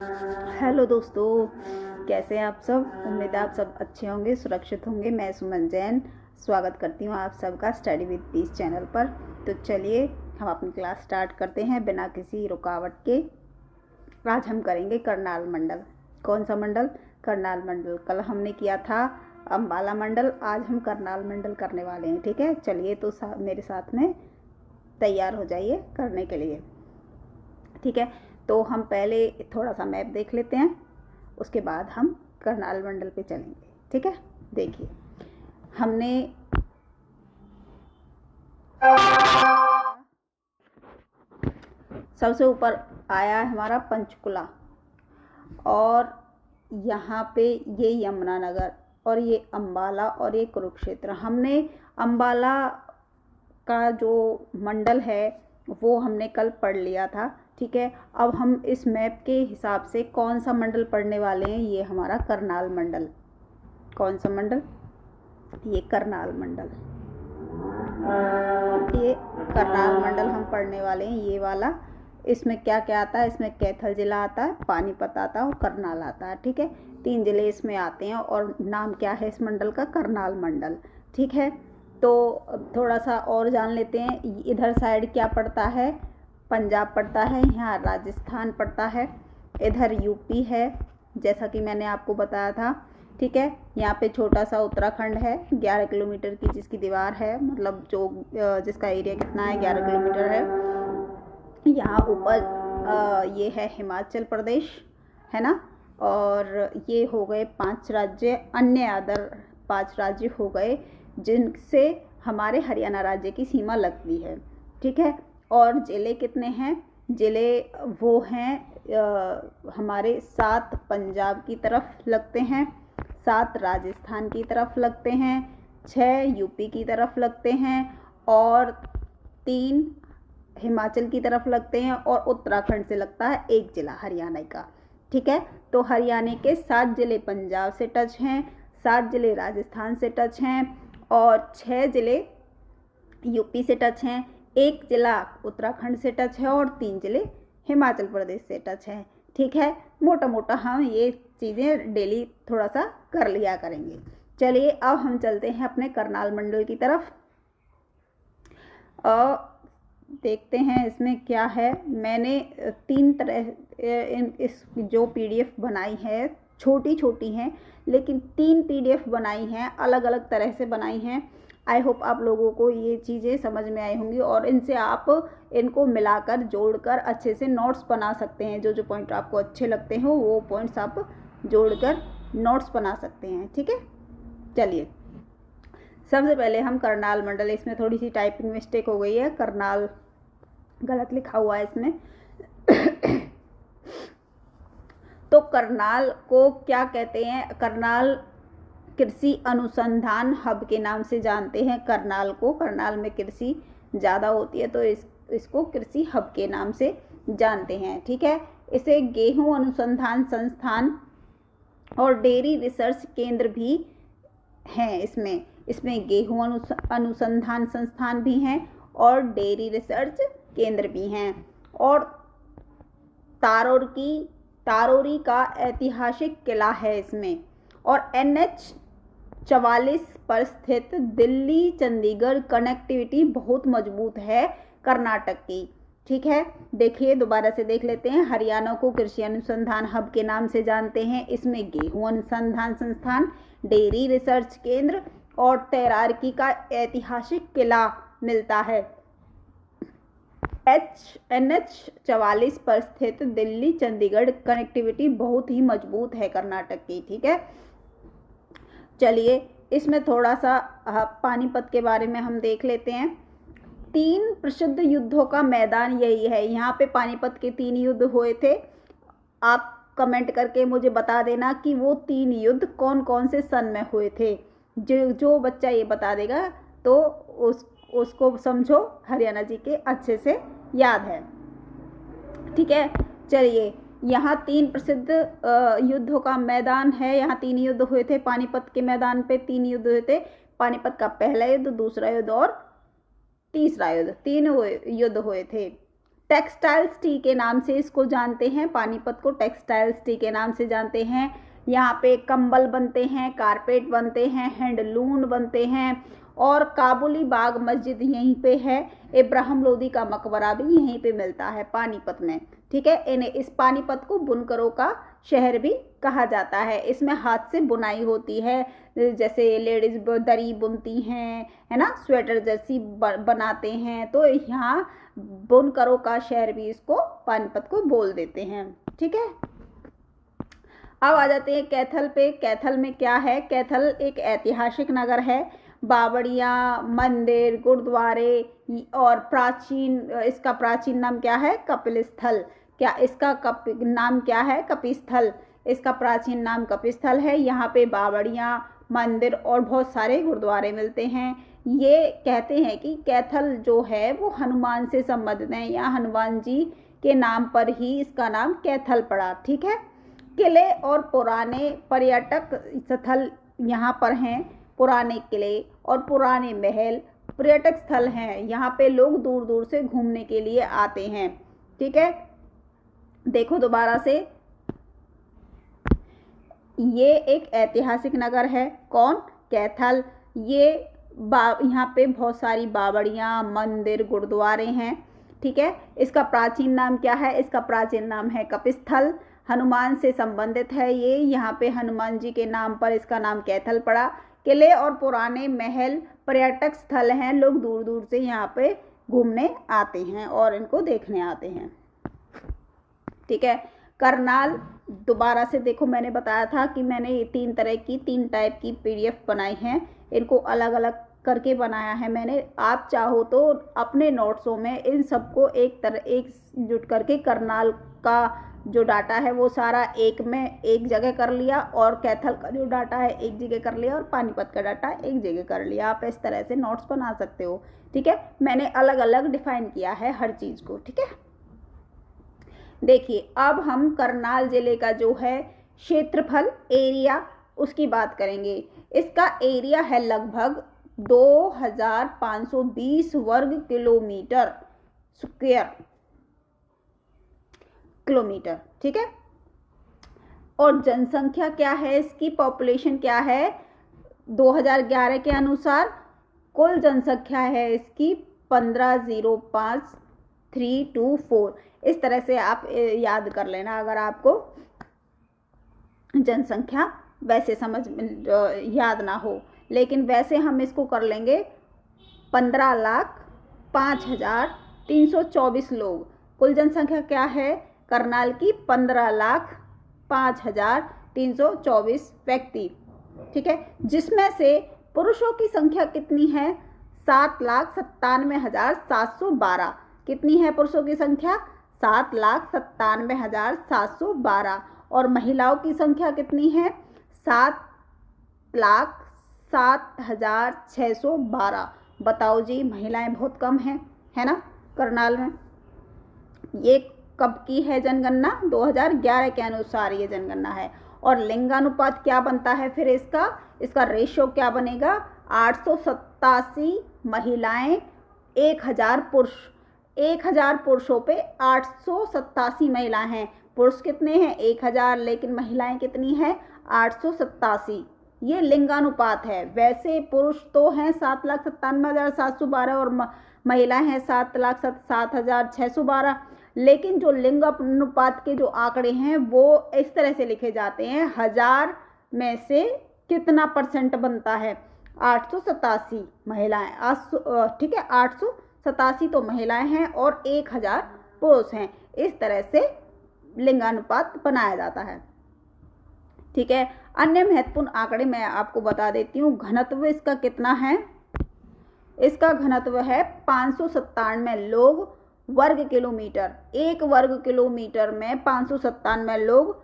Hello दोस्तों, कैसे हैं आप सब। उम्मीद है आप सब अच्छे होंगे, सुरक्षित होंगे। मैं सुमन जैन स्वागत करती हूँ आप सबका स्टडी विद पीस चैनल पर। तो चलिए हम अपनी क्लास स्टार्ट करते हैं बिना किसी रुकावट के। आज हम करेंगे करनाल मंडल। कौन सा मंडल? करनाल मंडल। कल हमने किया था अम्बाला मंडल, आज हम करनाल मंडल करने वाले हैं। ठीक है, चलिए तो मेरे साथ में तैयार हो जाइए करने के लिए। ठीक है, तो हम पहले थोड़ा सा मैप देख लेते हैं, उसके बाद हम करनाल मंडल पे चलेंगे। ठीक है, देखिए हमने सबसे ऊपर आया है हमारा पंचकुला, और यहाँ पे ये यमुनानगर, और ये अम्बाला, और ये कुरुक्षेत्र। हमने अम्बाला का जो मंडल है वो हमने कल पढ़ लिया था। ठीक है, अब हम इस मैप के हिसाब से कौन सा मंडल पढ़ने वाले हैं? ये हमारा करनाल मंडल। कौन सा मंडल? ये करनाल मंडल। ये करनाल मंडल हम पढ़ने वाले हैं, ये वाला। इसमें क्या क्या आता है? इसमें कैथल जिला आता है, पानीपत आता है और करनाल आता है। ठीक है, 3 जिले इसमें आते हैं, और नाम क्या है इस मंडल का? करनाल मंडल। ठीक है, तो थोड़ा सा और जान लेते हैं। इधर साइड क्या पड़ता है? पंजाब पड़ता है, यहाँ राजस्थान पड़ता है, इधर यूपी है, जैसा कि मैंने आपको बताया था। ठीक है, यहाँ पे छोटा सा उत्तराखंड है, 11 किलोमीटर की जिसकी दीवार है, मतलब जो जिसका एरिया कितना है? 11 किलोमीटर है। यहाँ ऊपर ये है हिमाचल प्रदेश, है ना। और ये हो गए 5 राज्य, अन्य अदर 5 राज्य हो गए जिनसे हमारे हरियाणा राज्य की सीमा लगती है। ठीक है, और ज़िले कितने हैं? ज़िले वो हैं हमारे 7 पंजाब की तरफ लगते हैं, 7 राजस्थान की तरफ लगते हैं, 6 यूपी की तरफ लगते हैं, और 3 हिमाचल की तरफ लगते हैं, और उत्तराखंड से लगता है 1 ज़िला हरियाणा का। ठीक है, तो हरियाणा के 7 ज़िले पंजाब से टच हैं, 7 ज़िले राजस्थान से टच हैं, और 6 ज़िले यूपी से टच हैं, 1 ज़िला उत्तराखंड से टच है, और 3 ज़िले हिमाचल प्रदेश से टच हैं। ठीक है, मोटा मोटा हम ये चीज़ें डेली थोड़ा सा कर लिया करेंगे। चलिए अब हम चलते हैं अपने करनाल मंडल की तरफ, और देखते हैं इसमें क्या है। मैंने 3 तरह इस जो पीडीएफ बनाई है, छोटी छोटी हैं, लेकिन 3 पीडीएफ बनाई हैं, अलग अलग तरह से बनाई हैं। आई होप आप लोगों को ये चीज़ें समझ में आई होंगी, और इनसे आप इनको मिलाकर जोड़कर अच्छे से नोट्स बना सकते हैं। जो जो पॉइंट आपको अच्छे लगते हो वो पॉइंट्स आप जोड़कर नोट्स बना सकते हैं। ठीक है, चलिए सबसे पहले हम करनाल मंडल, इसमें थोड़ी सी टाइपिंग मिस्टेक हो गई है, करनाल गलत लिखा हुआ है इसमें। तो करनाल को क्या कहते हैं? करनाल कृषि अनुसंधान हब के नाम से जानते हैं करनाल को। करनाल में कृषि ज़्यादा होती है, तो इसको कृषि हब के नाम से जानते हैं। ठीक है, इसे गेहूं अनुसंधान संस्थान और डेयरी रिसर्च केंद्र भी हैं। इसमें गेहूं अनुसंधान संस्थान भी हैं, और डेयरी रिसर्च केंद्र भी हैं, और तारोरी का ऐतिहासिक किला है इसमें, और NH 44 पर स्थित दिल्ली चंडीगढ़ कनेक्टिविटी बहुत मजबूत है कर्नाटक की। ठीक है, देखिए दोबारा से देख लेते हैं। हरियाणा को कृषि अनुसंधान हब के नाम से जानते हैं, इसमें गेहूं अनुसंधान संस्थान, डेयरी रिसर्च केंद्र और तैराकी का ऐतिहासिक किला मिलता है। NH 44 पर स्थित दिल्ली चंडीगढ़ कनेक्टिविटी बहुत ही मजबूत है कर्नाटक की। ठीक है, चलिए इसमें थोड़ा सा पानीपत के बारे में हम देख लेते हैं। 3 प्रसिद्ध युद्धों का मैदान यही है। यहाँ पे पानीपत के 3 युद्ध हुए थे। आप कमेंट करके मुझे बता देना कि वो 3 युद्ध कौन कौन से सन में हुए थे। जो बच्चा ये बता देगा तो उसको समझो हरियाणा जी के अच्छे से याद है। ठीक है, चलिए यहाँ 3 प्रसिद्ध युद्धों का मैदान है। यहाँ 3 युद्ध हुए थे। पानीपत के मैदान पे 3 युद्ध हुए थे। पानीपत का पहला युद्ध, दूसरा युद्ध और तीसरा युद्ध, 3 युद्ध हुए थे। टेक्सटाइल सिटी के नाम से इसको जानते हैं, पानीपत को टेक्सटाइल सिटी के नाम से जानते हैं। यहाँ पे कंबल बनते हैं, कारपेट बनते हैं, हैंडलूम बनते हैं, और काबुली बाग मस्जिद यहीं पे है। इब्राहिम लोदी का मकबरा भी यहीं पे मिलता है पानीपत में, ठीक है। इन्हें इस पानीपत को बुनकरों का शहर भी कहा जाता है। इसमें हाथ से बुनाई होती है, जैसे लेडीज दरी बुनती हैं, है ना, स्वेटर जैसी बनाते हैं, तो यहाँ बुनकरों का शहर भी इसको पानीपत को बोल देते हैं, ठीक है। अब आ जाते हैं कैथल पे। कैथल में क्या है? कैथल एक ऐतिहासिक नगर है। बावड़ियाँ, मंदिर, गुरुद्वारे और इसका प्राचीन नाम क्या है? कपिल स्थल। क्या इसका नाम क्या है? कपिस्थल। इसका प्राचीन नाम कपिस्थल है। यहाँ पे बावड़ियाँ, मंदिर और बहुत सारे गुरुद्वारे मिलते हैं। ये कहते हैं कि कैथल जो है वो हनुमान से संबंधित है, या हनुमान जी के नाम पर ही इसका नाम कैथल पड़ा, ठीक है। किले और पुराने पर्यटक स्थल यहाँ पर हैं। पुराने किले और पुराने महल पर्यटक स्थल हैं। यहाँ पे लोग दूर दूर से घूमने के लिए आते हैं, ठीक है। देखो दोबारा से, ये एक ऐतिहासिक नगर है। कौन? कैथल। ये यहाँ पे बहुत सारी बावड़ियाँ, मंदिर, गुरुद्वारे हैं, ठीक है। इसका प्राचीन नाम क्या है? इसका प्राचीन नाम है कपिस्थल। हनुमान से संबंधित है ये। यहाँ पे हनुमान जी के नाम पर इसका नाम कैथल पड़ा। किले और पुराने महल पर्यटक स्थल हैं। लोग दूर दूर से यहाँ पे घूमने आते हैं और इनको देखने आते हैं, ठीक है। करनाल, दोबारा से देखो, मैंने बताया था कि मैंने ये तीन टाइप की PDF बनाई हैं। इनको अलग अलग करके बनाया है मैंने। आप चाहो तो अपने नोट्सों में इन सबको एक जुट करके करनाल का जो डाटा है वो सारा एक जगह कर लिया, और कैथल का जो डाटा है एक जगह कर लिया, और पानीपत का डाटा एक जगह कर लिया। आप इस तरह से नोट्स बना सकते हो, ठीक है। मैंने अलग अलग डिफाइन किया है हर चीज़ को, ठीक है। देखिए, अब हम करनाल जिले का जो है क्षेत्रफल, एरिया, उसकी बात करेंगे। इसका एरिया है लगभग 2520 वर्ग किलोमीटर किलोमीटर, ठीक है। और जनसंख्या क्या है? इसकी पॉपुलेशन क्या है? 2011 के अनुसार कुल जनसंख्या है इसकी 15,05,324। इस तरह से आप याद कर लेना अगर आपको जनसंख्या वैसे याद ना हो। लेकिन वैसे हम इसको कर लेंगे 15,05,324 लोग। कुल जनसंख्या क्या है करनाल की? 15,05,324 व्यक्ति, ठीक है। जिसमें से पुरुषों की संख्या कितनी है? 7,97,712। कितनी है पुरुषों की संख्या? 7,97,712। और महिलाओं की संख्या कितनी है? 7,07,612। बताओ जी, महिलाएं बहुत कम हैं, है ना, करनाल में। ये कब की है जनगणना? 2011 के अनुसार ये जनगणना है। और लिंगानुपात क्या बनता है फिर इसका रेशो क्या बनेगा? 887 महिलाएं 1000 पुरुष। 1000 पुरुषों पे 887 महिलाएं हैं। पुरुष कितने हैं? 1000, लेकिन महिलाएं कितनी हैं? 887। ये लिंगानुपात है। वैसे पुरुष तो हैं 7,97,712 और महिलाएं हैं 7,07,612। लेकिन जो लिंग अनुपात के जो आंकड़े हैं वो इस तरह से लिखे जाते हैं, 1000 में से कितना % बनता है? 887 महिलाएं, ठीक है। 887 तो महिलाएं हैं और 1000 पुरुष हैं। इस तरह से लिंगानुपात बनाया जाता है, ठीक है। अन्य महत्वपूर्ण आंकड़े मैं आपको बता देती हूँ। घनत्व इसका कितना है? इसका घनत्व है 597 लोग वर्ग किलोमीटर। 1 वर्ग किलोमीटर में 597 लोग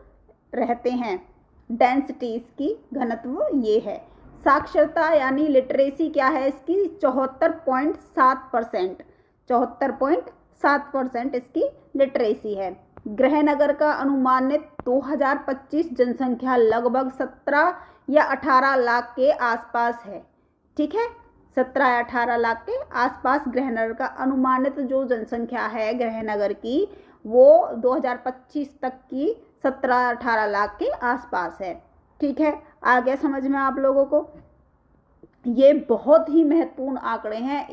रहते हैं। डेंसिटी इसकी घनत्व ये है। साक्षरता यानी लिटरेसी क्या है इसकी? 74.7%। 74.7% इसकी लिटरेसी है। गृहनगर का अनुमानित 2025 जनसंख्या लगभग 17 या 18 लाख के आसपास है, ठीक है। 17 या 18 लाख के आसपास गृहनगर का अनुमानित जो जनसंख्या है गृहनगर की वो 2025 तक की 17-18 लाख के आसपास है। ठीक है, आ गया समझ में आप लोगों को? ये बहुत ही महत्वपूर्ण आंकड़े हैं,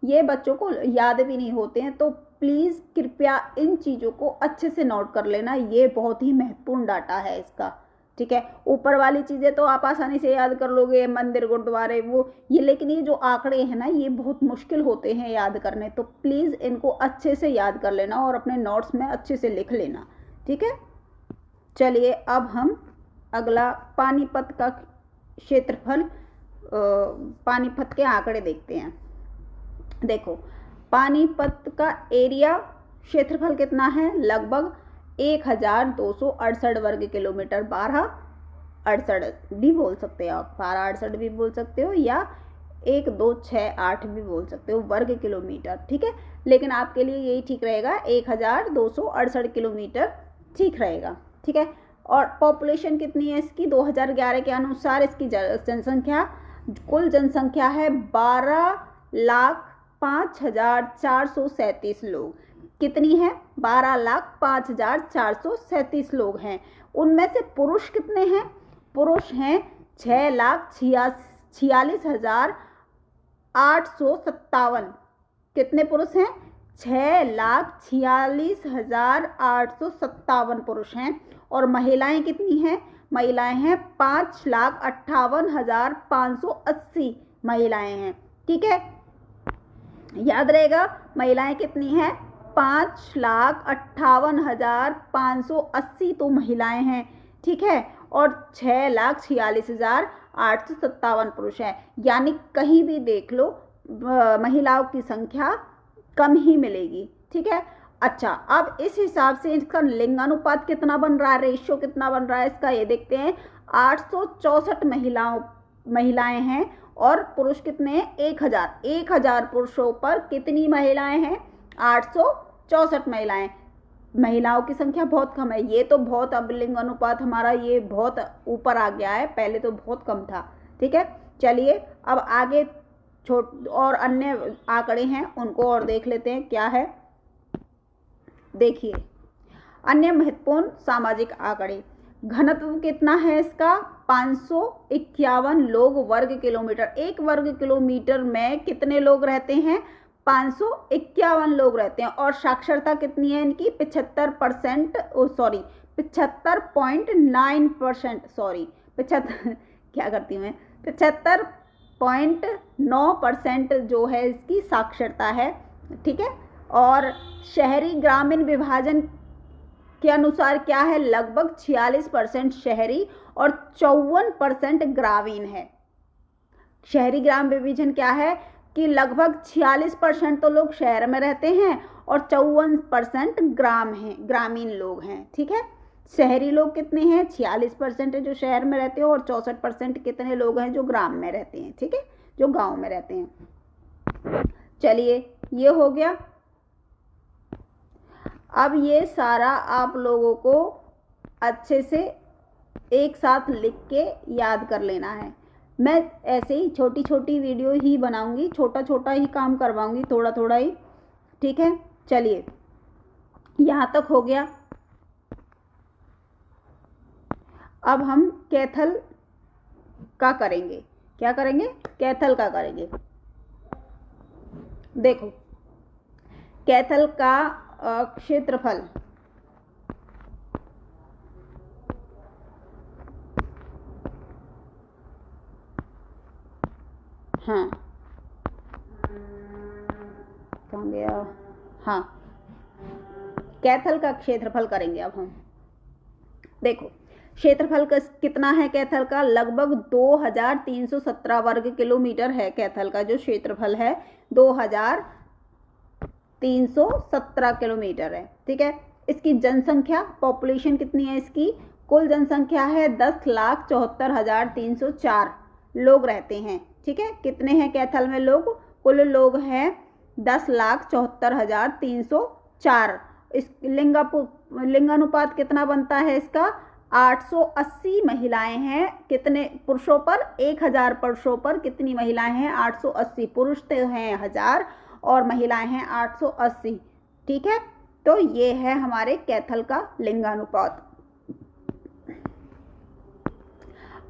ये बच्चों को याद भी नहीं होते हैं, तो प्लीज़ कृपया इन चीज़ों को अच्छे से नोट कर लेना। ये बहुत ही महत्वपूर्ण डाटा है इसका। ठीक है, ऊपर वाली चीज़ें तो आप आसानी से याद कर लोगे, मंदिर गुरुद्वारे वो ये, लेकिन ये जो आंकड़े हैं ना ये बहुत मुश्किल होते हैं याद करने, तो प्लीज़ इनको अच्छे से याद कर लेना और अपने नोट्स में अच्छे से लिख लेना। ठीक है, चलिए अब हम अगला पानीपत का क्षेत्रफल, पानीपत के आंकड़े देखते हैं। देखो, पानीपत का एरिया क्षेत्रफल कितना है? लगभग 1268 वर्ग किलोमीटर। 1268 भी बोल सकते हो आप, 1268 भी बोल सकते हो या 1268 भी बोल सकते हो वर्ग किलोमीटर। ठीक है, लेकिन आपके लिए यही ठीक रहेगा, 1268 किलोमीटर ठीक रहेगा। ठीक है, और पॉपुलेशन कितनी है इसकी? 2011 के अनुसार इसकी जनसंख्या, कुल जनसंख्या है 12,05,437 लोग। कितनी है? 12,05,437 लोग हैं। उनमें से पुरुष कितने हैं? पुरुष हैं 6,46,857। कितने पुरुष हैं? 6,46,857 पुरुष हैं। और महिलाएं कितनी हैं? महिलाएं हैं 5,58,580 महिलाएं हैं। ठीक है, याद रहेगा महिलाएं कितनी हैं? 5,58,580 तो महिलाएं हैं। ठीक है, और 6,46,857 पुरुष हैं, यानी कहीं भी देख लो महिलाओं की संख्या कम ही मिलेगी। ठीक है, अच्छा, अब इस हिसाब से इसका लिंगानुपात कितना बन रहा है, रेशियो कितना बन रहा है इसका, ये देखते हैं। 864 महिलाएं हैं और पुरुष कितने हैं? 1000 पुरुषों पर कितनी महिलाएं हैं? 864 महिलाएं। महिलाओं की संख्या बहुत कम है। ये तो बहुत, अब लिंगानुपात हमारा ये बहुत ऊपर आ गया है, पहले तो बहुत कम था। ठीक है, चलिए अब आगे और अन्य आंकड़े हैं उनको और देख लेते हैं क्या है। देखिए, अन्य महत्वपूर्ण सामाजिक आंकड़े, घनत्व कितना है इसका? 551 लोग वर्ग किलोमीटर। एक वर्ग किलोमीटर में कितने लोग रहते हैं? 551 लोग रहते हैं। और साक्षरता कितनी है इनकी? 75%, 75.9%, सॉरी 75 क्या करती हूँ मैं, 75.9% जो है इसकी साक्षरता है। ठीक है, और शहरी ग्रामीण विभाजन के अनुसार क्या है? लगभग 46% शहरी और 54% ग्रामीण है। शहरी ग्राम विभाजन क्या है कि लगभग 46% तो लोग शहर में रहते हैं और 54% ग्रामीण लोग हैं। ठीक है, शहरी लोग कितने हैं? 46% है जो शहर में रहते हैं और 64% कितने लोग हैं जो ग्राम में रहते हैं। ठीक है, जो गांव में रहते हैं। चलिए, ये हो गया। अब ये सारा आप लोगों को अच्छे से एक साथ लिख के याद कर लेना है। मैं ऐसे ही छोटी छोटी वीडियो ही बनाऊंगी, छोटा छोटा ही काम करवाऊंगी, थोड़ा थोड़ा ही। ठीक है, चलिए यहाँ तक हो गया। अब हम कैथल का करेंगे। क्या करेंगे? कैथल का करेंगे। देखो, कैथल का क्षेत्रफल, हाँ कहाँ गया, हाँ कैथल का क्षेत्रफल करेंगे अब हम। देखो, क्षेत्रफल कितना है कैथल का? लगभग 2317 वर्ग किलोमीटर है। कैथल का जो क्षेत्रफल है 2317 किलोमीटर है। ठीक है, इसकी जनसंख्या, पॉपुलेशन कितनी है इसकी? कुल जनसंख्या है 10,74,304 लोग रहते हैं। ठीक है, कितने हैं कैथल में लोग? कुल लोग हैं 10,74,304। इस लिंगानुपात कितना बनता है इसका? 880 महिलाएं हैं। कितने पुरुषों पर? 1000 पुरुषों पर कितनी महिलाएं हैं? 880। पुरुष तो हैं 1000 और महिलाएं हैं 880। ठीक है, तो ये है हमारे कैथल का लिंगानुपात।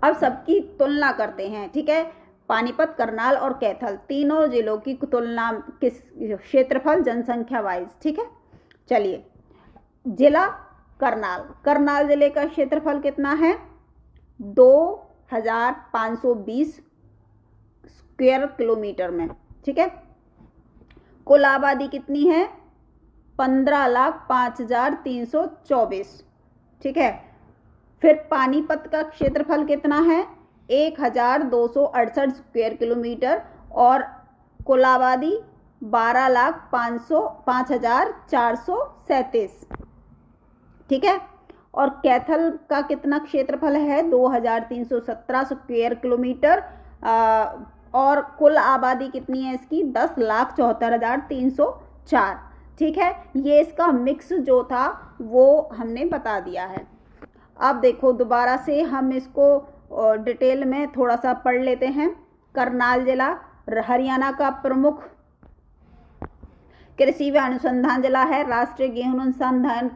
अब सबकी तुलना करते हैं। ठीक है, पानीपत, करनाल और कैथल तीनों जिलों की तुलना किस क्षेत्रफल जनसंख्या वाइज। ठीक है, चलिए जिला करनाल, करनाल जिले का क्षेत्रफल कितना है? 2520 स्क्वायर किलोमीटर में। ठीक है, कुल आबादी कितनी है? 15,05,324। ठीक है, फिर पानीपत का क्षेत्रफल कितना है? 1268 स्क्वायर किलोमीटर और कुल आबादी 12,05,437। ठीक है, और कैथल का कितना क्षेत्रफल है? 2317 स्क्वायर किलोमीटर और कुल आबादी कितनी है इसकी? 10,74,304। ठीक है, ये इसका मिक्स जो था वो हमने बता दिया है। अब देखो दोबारा से हम इसको डिटेल में थोड़ा सा पढ़ लेते हैं। करनाल जिला हरियाणा का प्रमुख कृषि व अनुसंधान जिला है। राष्ट्रीय गेहूं अनुसंधान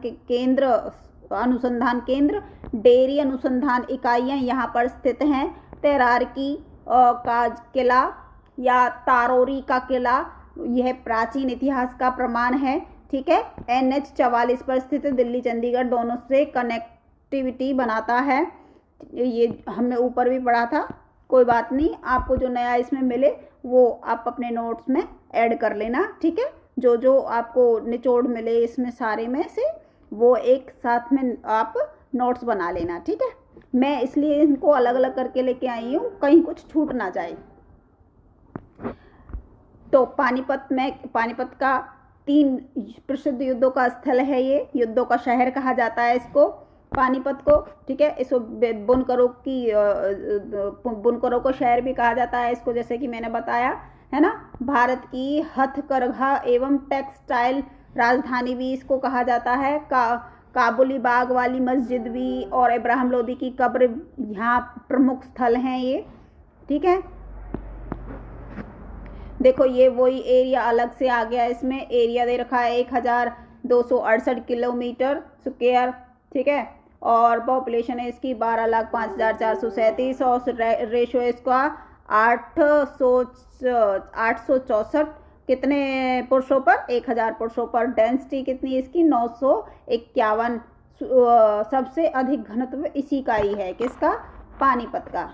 केंद्र, डेयरी अनुसंधान इकाइयां यहाँ पर स्थित हैं। तैराकी का किला या तारोरी का किला, यह प्राचीन इतिहास का प्रमाण है। ठीक है, NH 44 पर स्थित दिल्ली चंडीगढ़ दोनों से कनेक्टिविटी बनाता है। ये हमने ऊपर भी पढ़ा था, कोई बात नहीं, आपको जो नया इसमें मिले वो आप अपने नोट्स में ऐड कर लेना। ठीक है, जो जो आपको निचोड़ मिले इसमें सारे में से वो एक साथ में आप नोट्स बना लेना। ठीक है, मैं इसलिए इनको अलग अलग करके लेके आई हूँ, कहीं कुछ छूट ना जाए। तो पानीपत का 3 प्रसिद्ध युद्धों का स्थल है। ये युद्धों का शहर कहा जाता है इसको, पानीपत को। ठीक है, इसको बुनकरों को शहर भी कहा जाता है इसको, जैसे कि मैंने बताया है ना। भारत की हथकरघा एवं टेक्सटाइल राजधानी भी इसको कहा जाता है। काबुली बाग वाली मस्जिद भी और इब्राहिम लोदी की कब्र यहाँ प्रमुख स्थल हैं ये। ठीक है, देखो ये वही एरिया अलग से आ गया, इसमें एरिया दे रखा है 1268 किलोमीटर स्क्वायर। ठीक है, और पॉपुलेशन है इसकी 12,05,437 और रेशो इसका 864 कितने पुरुषों पर? 1000 पुरुषों पर। डेंसिटी कितनी इसकी? 951। सबसे अधिक घनत्व इसी का ही है, किसका? पानीपत का।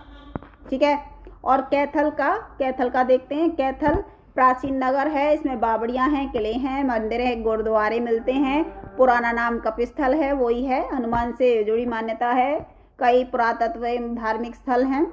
ठीक है, और कैथल का देखते हैं। कैथल प्राचीन नगर है, इसमें बावड़ियां हैं, किले हैं, मंदिर है, गुरुद्वारे मिलते हैं। पुराना नाम कपिस्थल है, वही है। हनुमान से जुड़ी मान्यता है। कई पुरातत्व एवं धार्मिक स्थल हैं।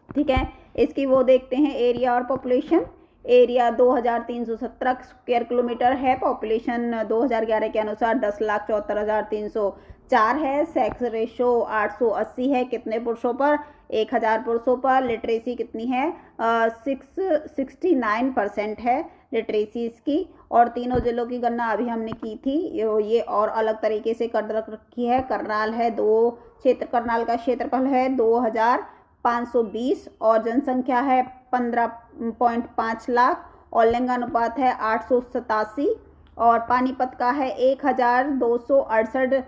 ठीक है, इसकी वो देखते हैं एरिया और पॉपुलेशन। एरिया 2317 स्क्वायर किलोमीटर है। पॉपुलेशन 2011 के अनुसार 10,74,304 है। सेक्स रेशो 880 है। कितने पुरुषों पर? 1000 पुरुषों पर। लिटरेसी कितनी है? 69% है लिटरेसी इसकी। और तीनों जिलों की गणना अभी हमने की थी, ये और अलग तरीके से कर रखी है। करनाल है करनाल का क्षेत्रफल है 2520 और जनसंख्या है 15.5 लाख और लिंगानुपात है 887। और पानीपत का है 1268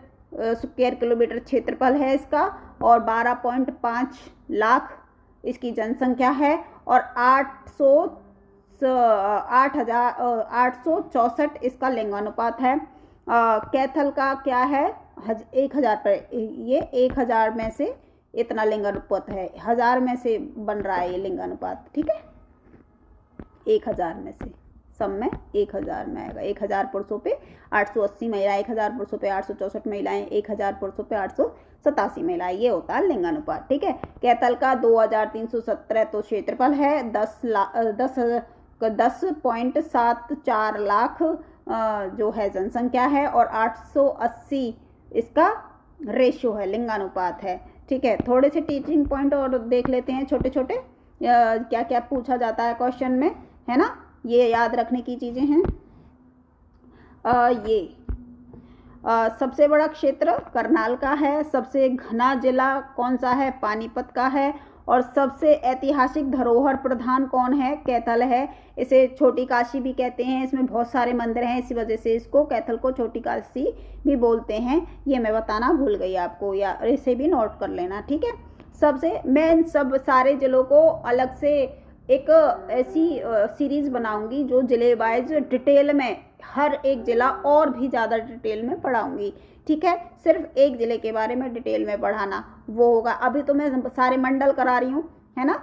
स्क्वायर किलोमीटर क्षेत्रफल है इसका और 12.5 लाख इसकी जनसंख्या है और 864 इसका लिंगानुपात है। कैथल का क्या है? 1000 पर, ये 1000 में से इतना लिंगानुपात है, 1000 में से बन रहा है ये लिंगानुपात। ठीक है, 1000 में से सब में 1000 में आएगा। 1000 पुरुषों पे 880 महिलाएं, 1000 पुरुषों पे 864 महिलाएं, 1000 पुरुषों पे 887 महिलाएं, ये होता है लिंगानुपात। ठीक है, कैथल का 2317 तो क्षेत्रफल है, 10.74 लाख जो है जनसंख्या है और 880 इसका रेशियो है, लिंगानुपात है। ठीक है, थोड़े से टीचिंग पॉइंट और देख लेते हैं छोटे छोटे, क्या क्या पूछा जाता है क्वेश्चन में, है ना। ये याद रखने की चीज़ें हैं। ये सबसे बड़ा क्षेत्र करनाल का है, सबसे घना जिला कौन सा है, पानीपत का है, और सबसे ऐतिहासिक धरोहर प्रधान कौन है, कैथल है। इसे छोटी काशी भी कहते हैं, इसमें बहुत सारे मंदिर हैं, इसी वजह से इसको कैथल को छोटी काशी भी बोलते हैं। ये मैं बताना भूल गई आपको, या इसे भी नोट कर लेना, ठीक है। सबसे मैं इन सब सारे जिलों को अलग से एक ऐसी सीरीज बनाऊंगी जो जिले वाइज डिटेल में हर एक जिला और भी ज़्यादा डिटेल में पढ़ाऊंगी, ठीक है। सिर्फ एक ज़िले के बारे में डिटेल में पढ़ाना वो होगा। अभी तो मैं सारे मंडल करा रही हूँ, है ना,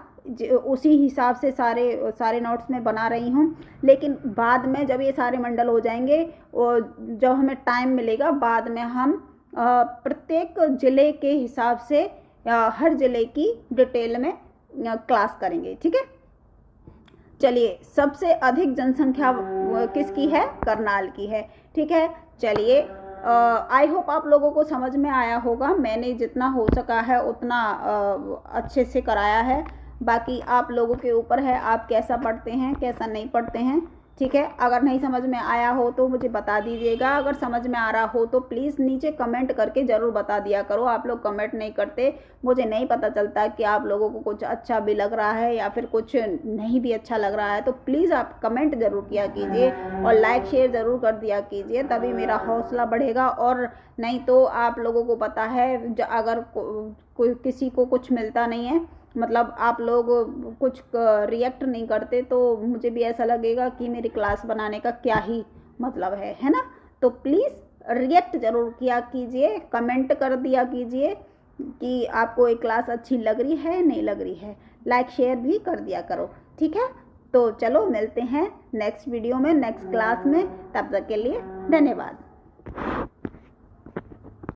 उसी हिसाब से सारे नोट्स में बना रही हूँ। लेकिन बाद में जब ये सारे मंडल हो जाएंगे और जब हमें टाइम मिलेगा बाद में हम प्रत्येक ज़िले के हिसाब से हर ज़िले की डिटेल में क्लास करेंगे, ठीक है। चलिए, सबसे अधिक जनसंख्या किसकी है, करनाल की है, ठीक है। चलिए, आई होप आप लोगों को समझ में आया होगा। मैंने जितना हो सका है उतना अच्छे से कराया है। बाकी आप लोगों के ऊपर है, आप कैसा पढ़ते हैं कैसा नहीं पढ़ते हैं, ठीक है। अगर नहीं समझ में आया हो तो मुझे बता दीजिएगा, अगर समझ में आ रहा हो तो प्लीज़ नीचे कमेंट करके ज़रूर बता दिया करो। आप लोग कमेंट नहीं करते, मुझे नहीं पता चलता कि आप लोगों को कुछ अच्छा भी लग रहा है या फिर कुछ नहीं भी अच्छा लग रहा है। तो प्लीज़ आप कमेंट ज़रूर किया कीजिए और लाइक शेयर ज़रूर कर दिया कीजिए, तभी मेरा हौसला बढ़ेगा। और नहीं तो आप लोगों को पता है अगर कोई किसी को कुछ मिलता नहीं है, मतलब आप लोग कुछ रिएक्ट नहीं करते, तो मुझे भी ऐसा लगेगा कि मेरी क्लास बनाने का क्या ही मतलब है ना। तो प्लीज़ रिएक्ट ज़रूर किया कीजिए, कमेंट कर दिया कीजिए कि आपको एक क्लास अच्छी लग रही है नहीं लग रही है, लाइक शेयर भी कर दिया करो, ठीक है। तो चलो मिलते हैं नेक्स्ट वीडियो में, नेक्स्ट क्लास में, तब तक के लिए धन्यवाद।